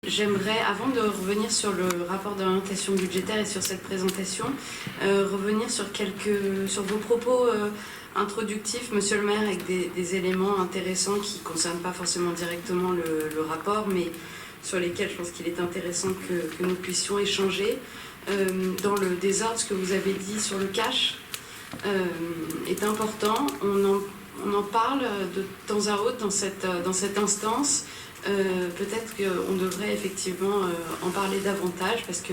J'aimerais, avant de revenir sur le rapport d'orientation budgétaire et sur cette présentation, revenir sur vos propos introductifs, Monsieur le maire, avec des éléments intéressants qui ne concernent pas forcément directement le rapport, mais sur lesquels je pense qu'il est intéressant que nous puissions échanger. Dans le désordre, ce que vous avez dit sur le cash est important. On en parle de temps à autre dans cette instance. Peut-être qu'on devrait effectivement en parler davantage, parce que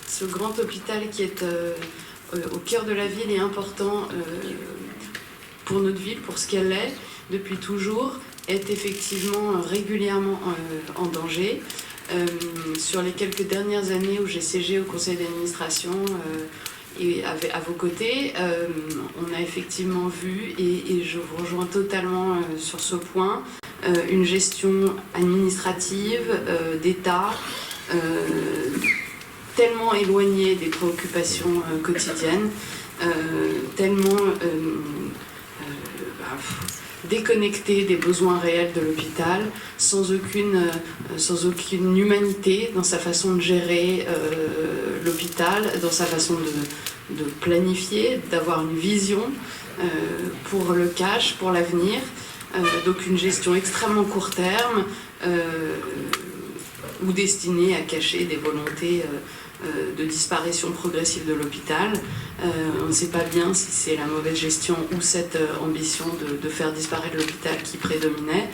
ce grand hôpital qui est au cœur de la ville est important pour notre ville, pour ce qu'elle est depuis toujours, est effectivement régulièrement en danger. Sur les quelques dernières années où j'ai siégé au conseil d'administration et à vos côtés, on a effectivement vu, et je vous rejoins totalement sur ce point, une gestion administrative d'État tellement éloignée des préoccupations quotidiennes, tellement déconnectée des besoins réels de l'hôpital, sans aucune humanité dans sa façon de gérer l'hôpital, dans sa façon de planifier, d'avoir une vision pour le cash, pour l'avenir. Donc une gestion extrêmement court terme ou destinée à cacher des volontés de disparition progressive de l'hôpital. On ne sait pas bien si c'est la mauvaise gestion ou cette ambition de faire disparaître l'hôpital qui prédominait.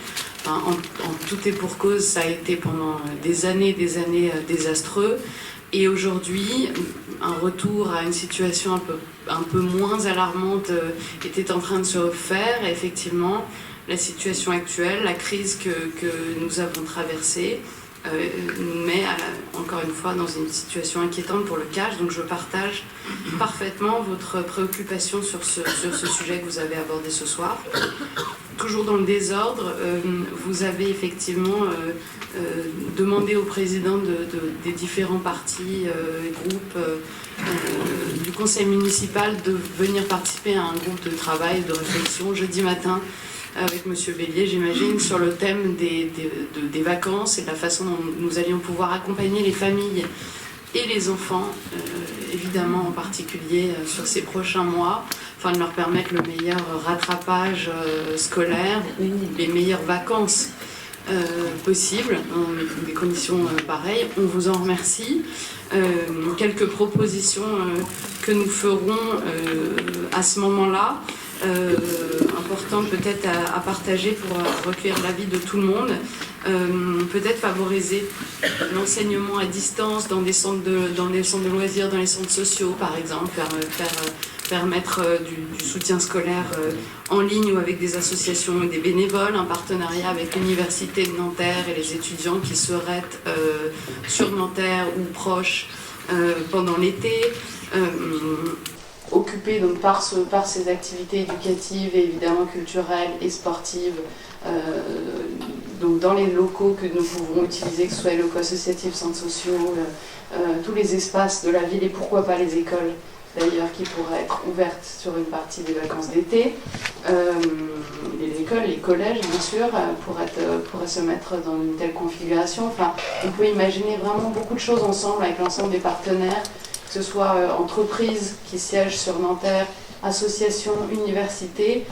Enfin, en tout et pour cause, ça a été pendant des années désastreux. Et aujourd'hui, un retour à une situation un peu moins alarmante était en train de se faire. Et effectivement, la situation actuelle, la crise que nous avons traversée, nous met encore une fois dans une situation inquiétante pour le cash. Donc je partage parfaitement votre préoccupation sur ce sujet que vous avez abordé ce soir. Toujours dans le désordre, vous avez effectivement demandé au président des différents partis et groupes du conseil municipal de venir participer à un groupe de travail, de réflexion jeudi matin avec Monsieur Bélier, j'imagine, sur le thème des vacances et de la façon dont nous allions pouvoir accompagner les familles et les enfants, évidemment en particulier sur ces prochains mois, afin de leur permettre le meilleur rattrapage scolaire ou les meilleures vacances possibles, dans des conditions pareilles. On vous en remercie. Quelques propositions que nous ferons à ce moment-là, importantes peut-être à partager pour recueillir l'avis de tout le monde. Peut-être favoriser l'enseignement à distance dans des centres de loisirs, dans les centres sociaux par exemple, permettre du soutien scolaire en ligne ou avec des associations et des bénévoles, un partenariat avec l'université de Nanterre et les étudiants qui seraient sur Nanterre ou proches pendant l'été, occupés donc par ces activités éducatives et évidemment culturelles et sportives, donc dans les locaux que nous pouvons utiliser, que ce soit les locaux associatifs, centres sociaux, tous les espaces de la ville et pourquoi pas les écoles d'ailleurs qui pourraient être ouvertes sur une partie des vacances d'été. Les écoles, les collèges bien sûr pourraient se mettre dans une telle configuration. Enfin, on peut imaginer vraiment beaucoup de choses ensemble avec l'ensemble des partenaires, que ce soit entreprises qui siègent sur Nanterre, associations, universités,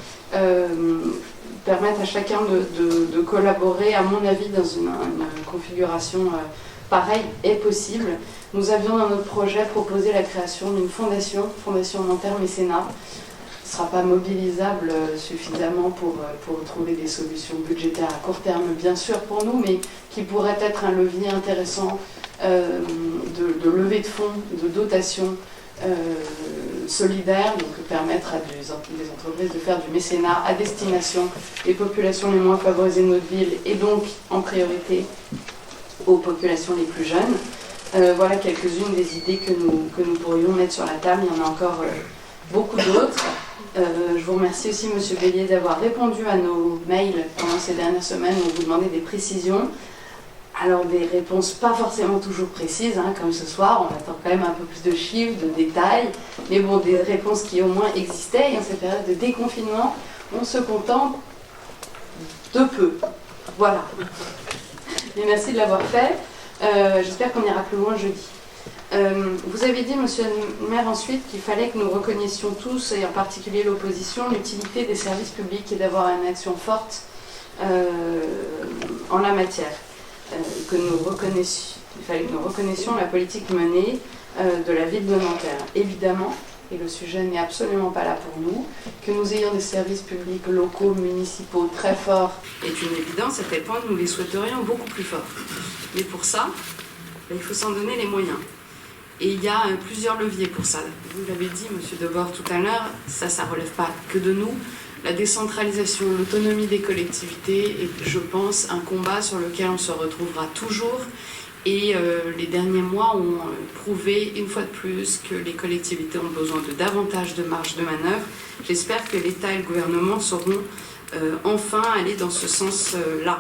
permettre à chacun de collaborer, à mon avis, dans une configuration pareille est possible. Nous avions dans notre projet proposé la création d'une fondation Nanterre Mécénat. Ce ne sera pas mobilisable suffisamment pour trouver des solutions budgétaires à court terme, bien sûr, pour nous, mais qui pourrait être un levier intéressant de levée de fonds, de dotation solidaire, donc permettre à des entreprises de faire du mécénat à destination des populations les moins favorisées de notre ville et donc en priorité aux populations les plus jeunes. Voilà quelques-unes des idées que nous pourrions mettre sur la table. Il y en a encore beaucoup d'autres. Je vous remercie aussi, Monsieur Bélier, d'avoir répondu à nos mails pendant ces dernières semaines où on vous demandait des précisions. Alors des réponses pas forcément toujours précises, comme ce soir, on attend quand même un peu plus de chiffres, de détails, mais bon, des réponses qui au moins existaient. Et en cette période de déconfinement, on se contente de peu. Voilà. Mais merci de l'avoir fait. J'espère qu'on ira plus loin jeudi. Vous avez dit, monsieur le maire, ensuite qu'il fallait que nous reconnaissions tous, et en particulier l'opposition, l'utilité des services publics et d'avoir une action forte en la matière. Il fallait que nous reconnaissions la politique menée de la ville de Nanterre. Évidemment, et le sujet n'est absolument pas là pour nous, que nous ayons des services publics locaux, municipaux très forts est une évidence, à tel point que nous les souhaiterions beaucoup plus forts. Mais pour ça, il faut s'en donner les moyens. Et il y a plusieurs leviers pour ça. Vous l'avez dit, monsieur Debord, tout à l'heure, ça ne relève pas que de nous. La décentralisation, l'autonomie des collectivités est, je pense, un combat sur lequel on se retrouvera toujours. Et les derniers mois ont prouvé une fois de plus que les collectivités ont besoin de davantage de marge de manœuvre. J'espère que l'État et le gouvernement sauront enfin aller dans ce sens-là.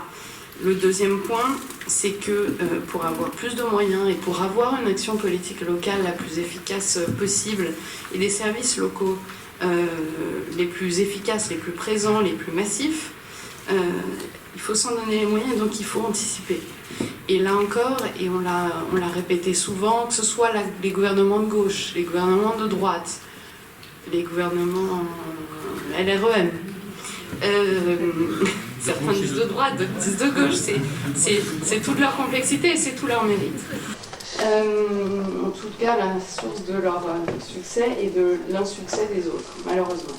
Le deuxième point, c'est que pour avoir plus de moyens et pour avoir une action politique locale la plus efficace possible et des services locaux les plus efficaces, les plus présents, les plus massifs, il faut s'en donner les moyens, donc il faut anticiper. Et là encore, et on l'a répété souvent, que ce soit les gouvernements de gauche, les gouvernements de droite, les gouvernements LREM, certains disent de droite, d'autres disent de gauche, c'est toute leur complexité et c'est tout leur mérite. En tout cas, la source de leur succès et de l'insuccès des autres, malheureusement.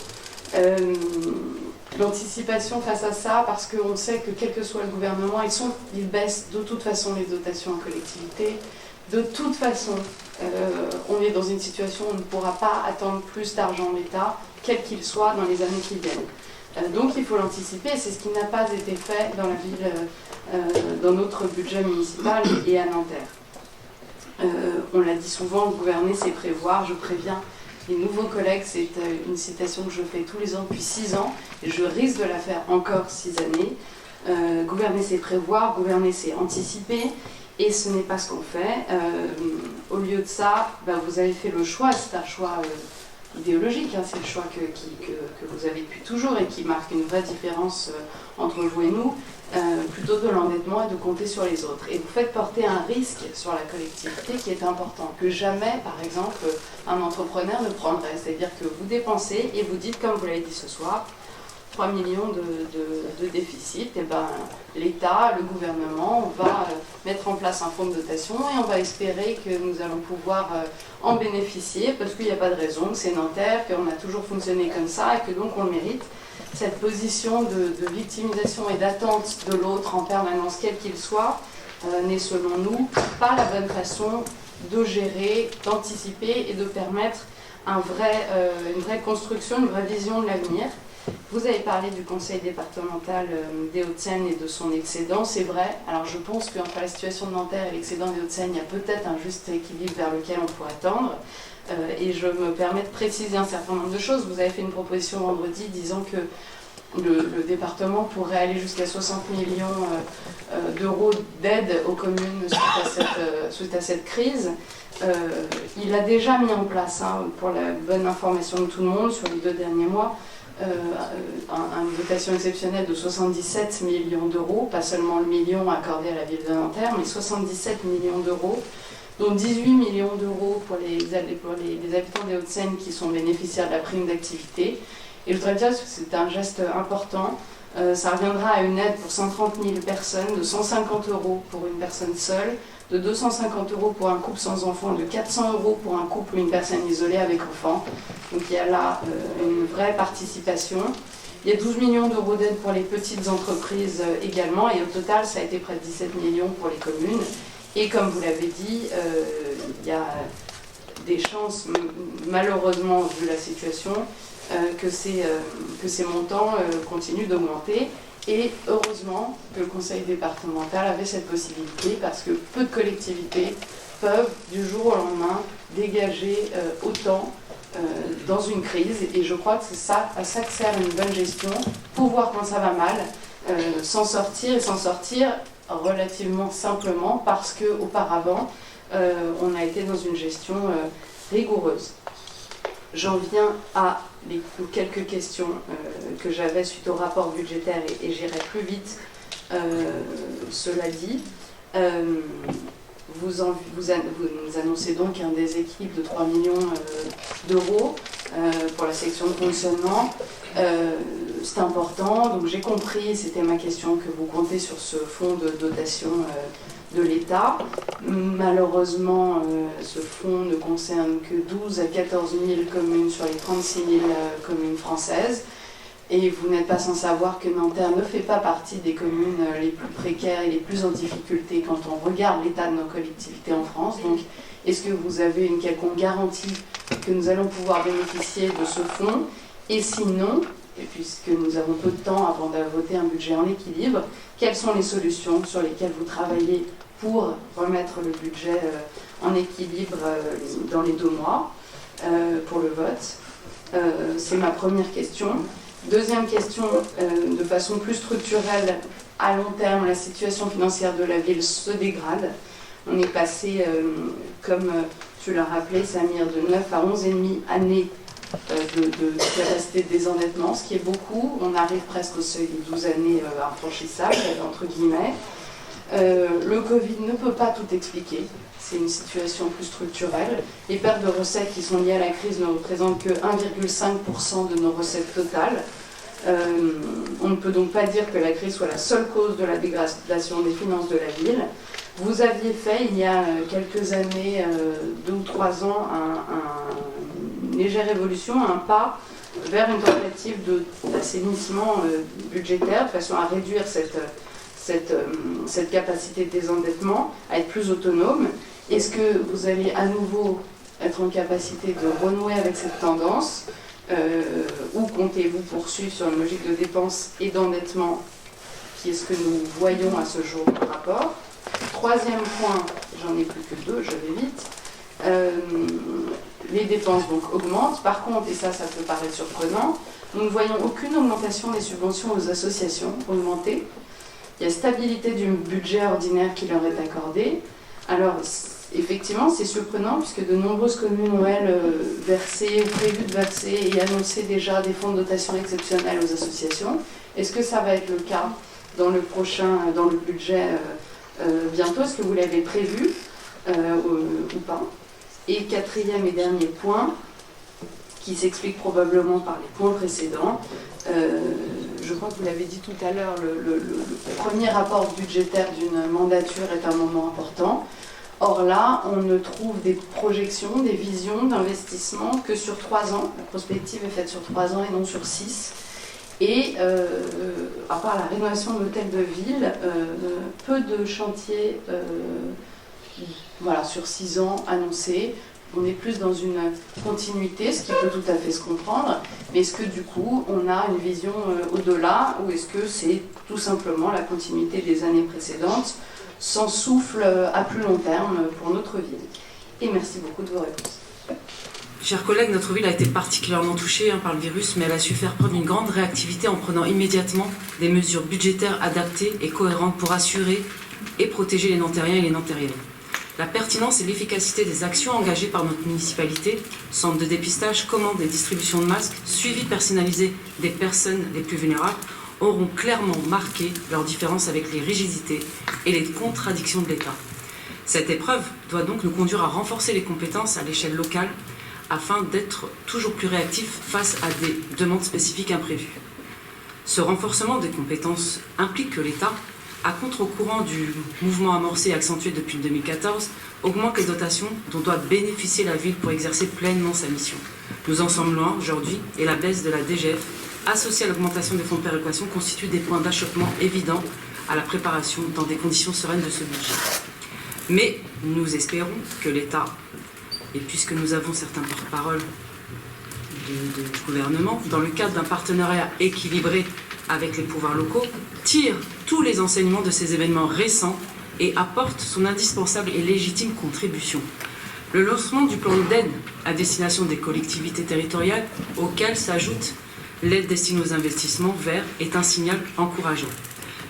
L'anticipation face à ça, parce qu'on sait que quel que soit le gouvernement, ils baissent de toute façon les dotations en collectivité. De toute façon, on est dans une situation où on ne pourra pas attendre plus d'argent d'État, quel qu'il soit, dans les années qui viennent. Donc il faut l'anticiper, c'est ce qui n'a pas été fait dans la ville, dans notre budget municipal et à Nanterre. On l'a dit souvent, gouverner c'est prévoir, je préviens les nouveaux collègues, c'est une citation que je fais tous les ans depuis 6 ans, et je risque de la faire encore 6 années. Gouverner c'est prévoir, gouverner c'est anticiper, et ce n'est pas ce qu'on fait. Au lieu de ça, vous avez fait le choix, c'est un choix idéologique, hein, c'est le choix que vous avez depuis toujours et qui marque une vraie différence entre vous et nous, plutôt de l'endettement et de compter sur les autres. Et vous faites porter un risque sur la collectivité qui est important, que jamais, par exemple, un entrepreneur ne prendrait. C'est-à-dire que vous dépensez et vous dites, comme vous l'avez dit ce soir, 3 millions de déficit, et l'État, le gouvernement, on va mettre en place un fonds de dotation et on va espérer que nous allons pouvoir en bénéficier parce qu'il n'y a pas de raison, que c'est Nanterre, qu'on a toujours fonctionné comme ça et que donc on le mérite. Cette position de victimisation et d'attente de l'autre en permanence, quel qu'il soit, n'est selon nous pas la bonne façon de gérer, d'anticiper et de permettre une vraie construction, une vraie vision de l'avenir. Vous avez parlé du conseil départemental des Hauts-de-Seine et de son excédent, c'est vrai. Alors je pense qu'entre la situation de Nanterre et l'excédent des Hauts-de-Seine, il y a peut-être un juste équilibre vers lequel on pourrait tendre. Et je me permets de préciser un certain nombre de choses. Vous avez fait une proposition vendredi disant que le département pourrait aller jusqu'à 60 millions d'euros d'aide aux communes suite à cette crise. Il a déjà mis en place, pour la bonne information de tout le monde, sur les 2 derniers mois, une dotation exceptionnelle de 77 millions d'euros, pas seulement le million accordé à la ville de Nanterre, mais 77 millions d'euros, dont 18 millions d'euros pour les habitants des Hauts-de-Seine qui sont bénéficiaires de la prime d'activité. Et je voudrais dire que c'est un geste important. Ça reviendra à une aide pour 130 000 personnes, de 150 euros pour une personne seule, de 250 euros pour un couple sans enfant, de 400 euros pour un couple ou une personne isolée avec enfant. Donc il y a là une vraie participation. Il y a 12 millions d'euros d'aide pour les petites entreprises également, et au total, ça a été près de 17 millions pour les communes. Et comme vous l'avez dit, il y a des chances, malheureusement, vu la situation, que ces montants continuent d'augmenter. Et heureusement que le conseil départemental avait cette possibilité, parce que peu de collectivités peuvent, du jour au lendemain, dégager autant dans une crise. Et je crois que c'est à ça que sert une bonne gestion, pour voir quand ça va mal, s'en sortir, et s'en sortir relativement simplement, parce qu'auparavant, on a été dans une gestion rigoureuse. J'en viens à quelques questions que j'avais suite au rapport budgétaire, et j'irai plus vite Cela dit, vous nous annoncez donc un déséquilibre de 3 millions d'euros pour la section de fonctionnement. C'est important, donc j'ai compris, c'était ma question, que vous comptez sur ce fonds de dotation de l'État. Malheureusement, ce fonds ne concerne que 12 à 14 000 communes sur les 36 000 communes françaises. Et vous n'êtes pas sans savoir que Nanterre ne fait pas partie des communes les plus précaires et les plus en difficulté quand on regarde l'état de nos collectivités en France. Donc, est-ce que vous avez une quelconque garantie que nous allons pouvoir bénéficier de ce fonds? Et sinon, et puisque nous avons peu de temps avant de voter un budget en équilibre, quelles sont les solutions sur lesquelles vous travaillez pour remettre le budget en équilibre dans les 2 mois pour le vote? C'est ma première question. Deuxième question, de façon plus structurelle, à long terme, la situation financière de la ville se dégrade. On est passé, comme tu l'as rappelé, Samir, de 9 à 11,5 années de capacité de désendettement, ce qui est beaucoup. On arrive presque au seuil des 12 années infranchissables, entre guillemets. Le Covid ne peut pas tout expliquer. C'est une situation plus structurelle. Les pertes de recettes qui sont liées à la crise ne représentent que 1,5% de nos recettes totales. On ne peut donc pas dire que la crise soit la seule cause de la dégradation des finances de la ville. Vous aviez fait, il y a quelques années, 2 ou 3 ans, une légère évolution, un pas vers une tentative d'assainissement budgétaire, de façon à réduire cette capacité de désendettement, à être plus autonome. Est-ce que vous allez à nouveau être en capacité de renouer avec cette tendance ou comptez-vous poursuivre sur une logique de dépenses et d'endettement qui est ce que nous voyons à ce jour du rapport? Troisième point, j'en ai plus que 2, je vais vite. Les dépenses donc augmentent. Par contre, et ça peut paraître surprenant, nous ne voyons aucune augmentation des subventions aux associations augmenter. Il y a stabilité du budget ordinaire qui leur est accordé. Alors, effectivement, c'est surprenant puisque de nombreuses communes ont, elles, versé ou prévu de verser et annoncé déjà des fonds de dotation exceptionnels aux associations. Est-ce que ça va être le cas dans le budget bientôt? Est-ce que vous l'avez prévu ou pas? Et quatrième et dernier point, qui s'explique probablement par les points précédents, je crois que vous l'avez dit tout à l'heure, le premier rapport budgétaire d'une mandature est un moment important. Or là, on ne trouve des projections, des visions d'investissement que sur 3 ans. La prospective est faite sur 3 ans et non sur 6. Et à part la rénovation de l'hôtel de ville, peu de chantiers sur 6 ans annoncés. On est plus dans une continuité, ce qui peut tout à fait se comprendre. Mais est-ce que du coup, on a une vision au-delà, ou est-ce que c'est tout simplement la continuité des années précédentes, sans souffle à plus long terme pour notre ville? Et merci beaucoup de vos réponses. Chers collègues, notre ville a été particulièrement touchée par le virus, mais elle a su faire preuve d'une grande réactivité en prenant immédiatement des mesures budgétaires adaptées et cohérentes pour assurer et protéger les Nantériens et les Nantériennes. La pertinence et l'efficacité des actions engagées par notre municipalité, centre de dépistage, commande et distribution de masques, suivi personnalisé des personnes les plus vulnérables, auront clairement marqué leur différence avec les rigidités et les contradictions de l'État. Cette épreuve doit donc nous conduire à renforcer les compétences à l'échelle locale afin d'être toujours plus réactifs face à des demandes spécifiques imprévues. Ce renforcement des compétences implique que l'État, à contre-courant du mouvement amorcé et accentué depuis 2014, augmente les dotations dont doit bénéficier la ville pour exercer pleinement sa mission. Nous en sommes loin aujourd'hui et la baisse de la DGF, associée à l'augmentation des fonds de péréquation, constitue des points d'achoppement évidents à la préparation dans des conditions sereines de ce budget. Mais nous espérons que l'État, et puisque nous avons certains porte-parole du gouvernement, dans le cadre d'un partenariat équilibré avec les pouvoirs locaux, tire tous les enseignements de ces événements récents et apporte son indispensable et légitime contribution. Le lancement du plan d'aide à destination des collectivités territoriales, auquel s'ajoute l'aide destinée aux investissements verts, est un signal encourageant.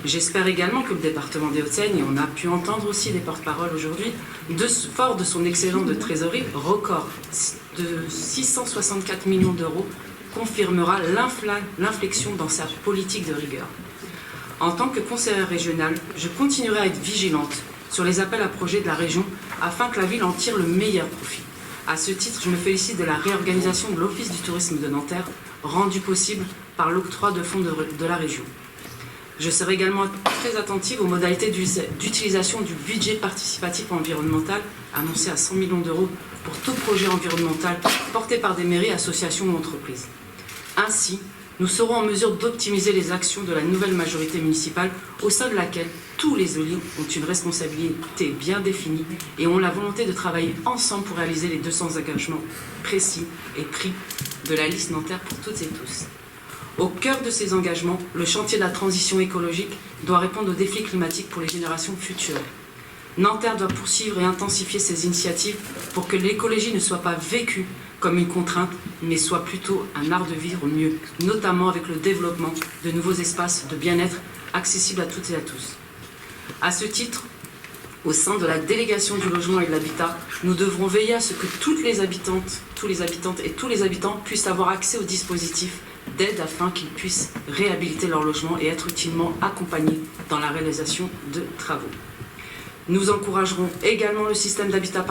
J'espère également que le département des Hauts-de-Seine, et on a pu entendre aussi des porte-paroles aujourd'hui, fort de son excédent de trésorerie record de 664 millions d'euros, confirmera l'inflexion dans sa politique de rigueur. En tant que conseillère régionale, je continuerai à être vigilante sur les appels à projets de la région afin que la ville en tire le meilleur profit. À ce titre, je me félicite de la réorganisation de l'Office du tourisme de Nanterre, rendue possible par l'octroi de fonds de la région. Je serai également très attentive aux modalités d'utilisation du budget participatif environnemental annoncé à 100 millions d'euros pour tout projet environnemental porté par des mairies, associations ou entreprises. Ainsi, nous serons en mesure d'optimiser les actions de la nouvelle majorité municipale au sein de laquelle tous les élus ont une responsabilité bien définie et ont la volonté de travailler ensemble pour réaliser les 200 engagements précis et pris de la liste Nanterre pour toutes et tous. Au cœur de ces engagements, le chantier de la transition écologique doit répondre aux défis climatiques pour les générations futures. Nanterre doit poursuivre et intensifier ses initiatives pour que l'écologie ne soit pas vécue comme une contrainte, mais soit plutôt un art de vivre mieux, notamment avec le développement de nouveaux espaces de bien-être accessibles à toutes et à tous. À ce titre, au sein de la délégation du logement et de l'habitat, nous devrons veiller à ce que toutes les habitantes, tous les habitantes et tous les habitants puissent avoir accès aux dispositifs d'aide afin qu'ils puissent réhabiliter leur logement et être utilement accompagnés dans la réalisation de travaux. Nous encouragerons également le système d'habitat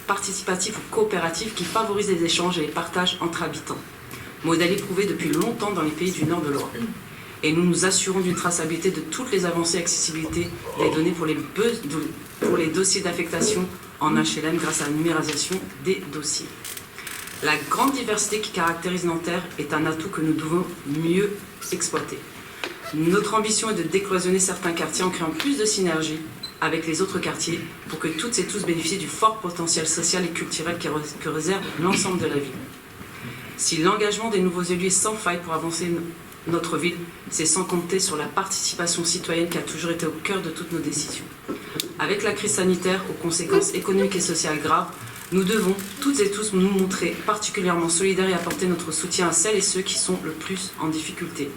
participatif ou coopératif qui favorise les échanges et les partages entre habitants, modèle éprouvé depuis longtemps dans les pays du nord de l'Europe. Et nous nous assurons d'une traçabilité de toutes les avancées et accessibilité des données pour les dossiers d'affectation en HLM grâce à la numérisation des dossiers. La grande diversité qui caractérise Nanterre est un atout que nous devons mieux exploiter. Notre ambition est de décloisonner certains quartiers en créant plus de synergie avec les autres quartiers pour que toutes et tous bénéficient du fort potentiel social et culturel que réserve l'ensemble de la ville. Si l'engagement des nouveaux élus est sans faille pour avancer notre ville, c'est sans compter sur la participation citoyenne qui a toujours été au cœur de toutes nos décisions. Avec la crise sanitaire aux conséquences économiques et sociales graves, nous devons toutes et tous nous montrer particulièrement solidaires et apporter notre soutien à celles et ceux qui sont le plus en difficulté.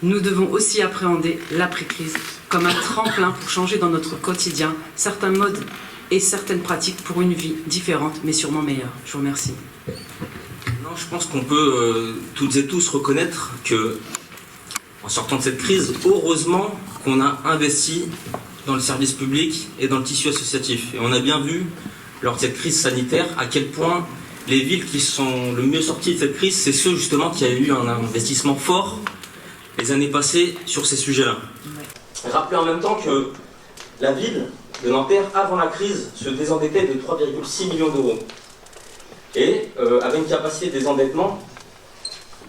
Nous devons aussi appréhender l'après-crise comme un tremplin pour changer dans notre quotidien certains modes et certaines pratiques pour une vie différente mais sûrement meilleure. Je vous remercie. Non, je pense qu'on peut toutes et tous reconnaître que, en sortant de cette crise, heureusement qu'on a investi dans le service public et dans le tissu associatif. Et on a bien vu, lors de cette crise sanitaire, à quel point les villes qui sont le mieux sorties de cette crise, c'est ceux justement qui ont eu un investissement fort les années passées sur ces sujets-là. Rappelez en même temps que la ville de Nanterre, avant la crise, se désendettait de 3,6 millions d'euros et avait une capacité de désendettement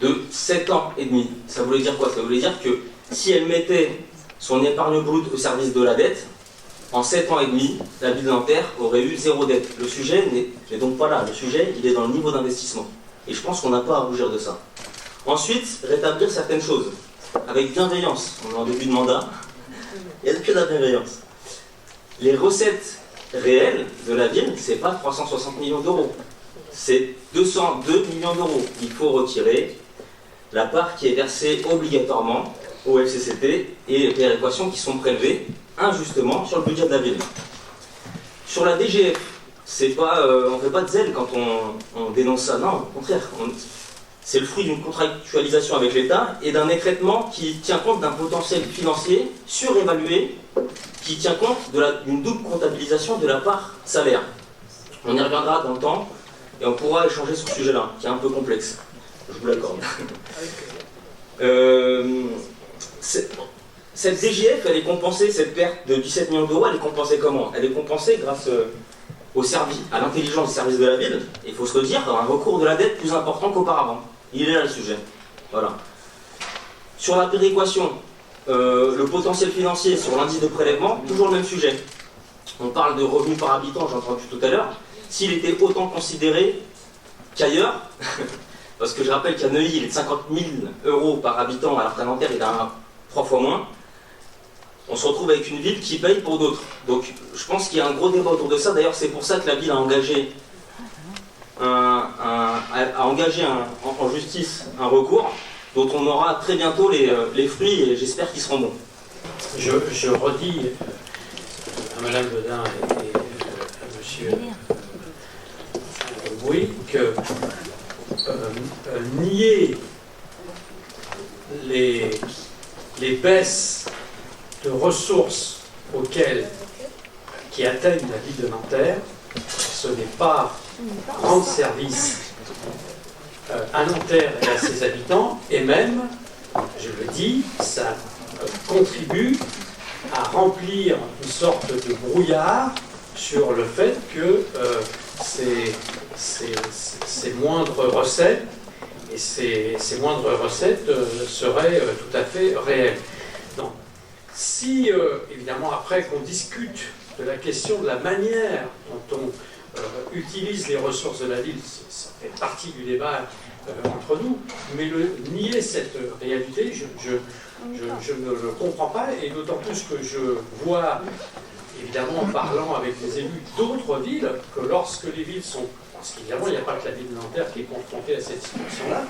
de 7 ans et demi. Ça voulait dire quoi? Ça voulait dire que si elle mettait son épargne brute au service de la dette, en 7 ans et demi, la ville de Nanterre aurait eu 0 dette. Le sujet n'est donc pas là. Le sujet, il est dans le niveau d'investissement. Et je pense qu'on n'a pas à rougir de ça. Ensuite, rétablir certaines choses. Avec bienveillance. On est en début de mandat. Il n'y a que de la bienveillance. Les recettes réelles de la ville, ce n'est pas 360 millions d'euros. C'est 202 millions d'euros. Il faut retirer la part qui est versée obligatoirement au FCCT et les péréquations qui sont prélevées injustement sur le budget de la ville. Sur la DGF, c'est pas, on ne fait pas de zèle quand on dénonce ça. Non, au contraire. C'est le fruit d'une contractualisation avec l'État et d'un écrêtement qui tient compte d'un potentiel financier surévalué, qui tient compte d'une double comptabilisation de la part salaire. On y reviendra dans le temps et on pourra échanger sur ce sujet-là, qui est un peu complexe. Je vous l'accorde. Cette DGF, elle est compensée, cette perte de 17 millions d'euros, elle est compensée comment? Elle est compensée grâce à l'intelligence des services de la ville. Il faut se le dire, un recours de la dette plus important qu'auparavant. Il est là le sujet. Voilà. Sur la péréquation, le potentiel financier sur l'indice de prélèvement, toujours le même sujet. On parle de revenus par habitant, j'ai entendu tout à l'heure. S'il était autant considéré qu'ailleurs, parce que je rappelle qu'à Neuilly, il est de 50 000 euros par habitant, alors qu'à Nanterre, il a 3 fois moins, on se retrouve avec une ville qui paye pour d'autres. Donc je pense qu'il y a un gros débat autour de ça. D'ailleurs, c'est pour ça que la ville a engagé en justice un recours dont on aura très bientôt les fruits et j'espère qu'ils seront bons. Je redis à Madame Bedin et à Monsieur Bouy que nier les baisses de ressources qui atteignent la ville de Nanterre, ce n'est pas rendre service à Nanterre et à ses habitants, et même, je le dis, ça contribue à remplir une sorte de brouillard sur le fait que ces moindres recettes et ces moindres recettes seraient tout à fait réelles. Donc, si, évidemment, après qu'on discute de la question de la manière dont on utilise les ressources de la ville, ça fait partie du débat entre nous, mais nier cette réalité, je ne le comprends pas, et d'autant plus que je vois, évidemment, en parlant avec les élus d'autres villes, que lorsque les villes sont... Parce qu'évidemment, il n'y a pas que la ville de Nanterre qui est confrontée à cette situation-là,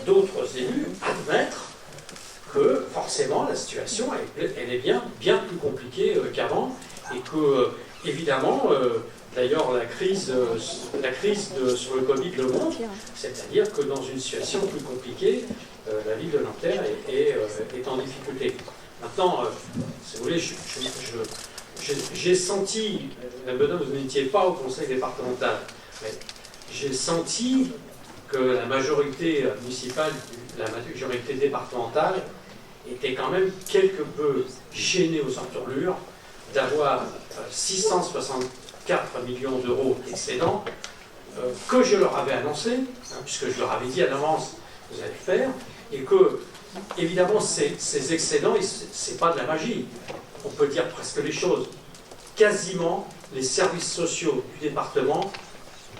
d'autres élus admettent que forcément la situation elle est bien plus compliquée qu'avant, et que, évidemment, d'ailleurs la crise sur le Covid le montre, c'est-à-dire que dans une situation plus compliquée, la ville de Nanterre est en difficulté. Maintenant, si vous voulez, j'ai senti, Mme Bedin, vous n'étiez pas au conseil départemental, mais j'ai senti que la majorité municipale, la majorité départementale, était quand même quelque peu gênée aux entourlures d'avoir 664 millions d'euros d'excédents que je leur avais annoncé, puisque je leur avais dit à l'avance, vous allez le faire, et que, évidemment, ces excédents, c'est pas de la magie. On peut dire presque les choses. Quasiment, les services sociaux du département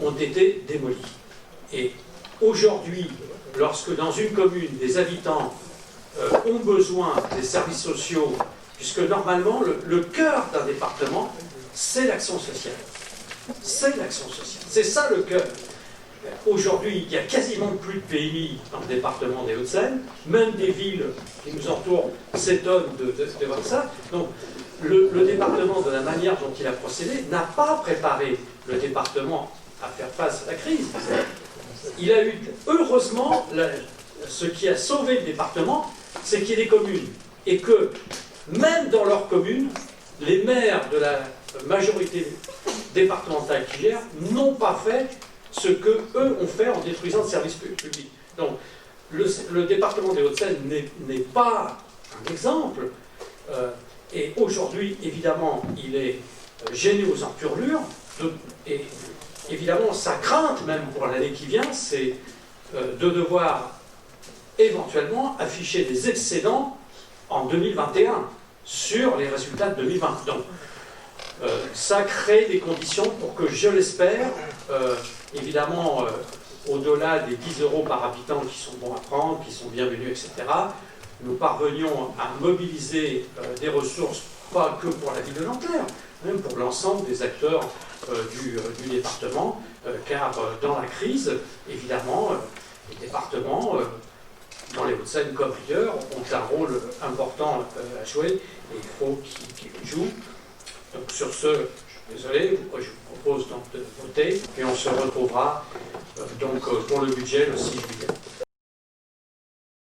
ont été démolis. Et aujourd'hui, lorsque dans une commune, des habitants ont besoin des services sociaux, puisque normalement, le cœur d'un département, c'est l'action sociale. C'est l'action sociale. C'est ça le cœur. Aujourd'hui, il n'y a quasiment plus de PMI dans le département des Hauts-de-Seine. Même des villes qui nous entourent s'étonnent de voir ça. Donc, le département, de la manière dont il a procédé, n'a pas préparé le département à faire face à la crise. Il a eu, heureusement, ce qui a sauvé le département, c'est qu'il y ait des communes. Et que, même dans leurs communes, les maires de la majorité départementale qui gèrent n'ont pas fait ce qu'eux ont fait en détruisant le service public. Donc, le département des Hauts-de-Seine n'est pas un exemple. Et aujourd'hui, évidemment, il est gêné aux entourlures. Et évidemment, sa crainte, même pour l'année qui vient, c'est de devoir éventuellement afficher des excédents en 2021 sur les résultats de 2020. Donc, ça crée des conditions pour que, je l'espère, évidemment, au-delà des 10 € par habitant qui sont bons à prendre, qui sont bienvenus, etc., nous parvenions à mobiliser des ressources, pas que pour la ville de Nanterre, même pour l'ensemble des acteurs du département, car dans la crise, évidemment, les départements, dans les Hauts-de-Seine comme ailleurs, ont un rôle important à jouer, et il faut qu'ils le jouent. Donc sur ce, je suis désolé, je vous propose donc de voter, et on se retrouvera donc pour le budget le 6 juillet.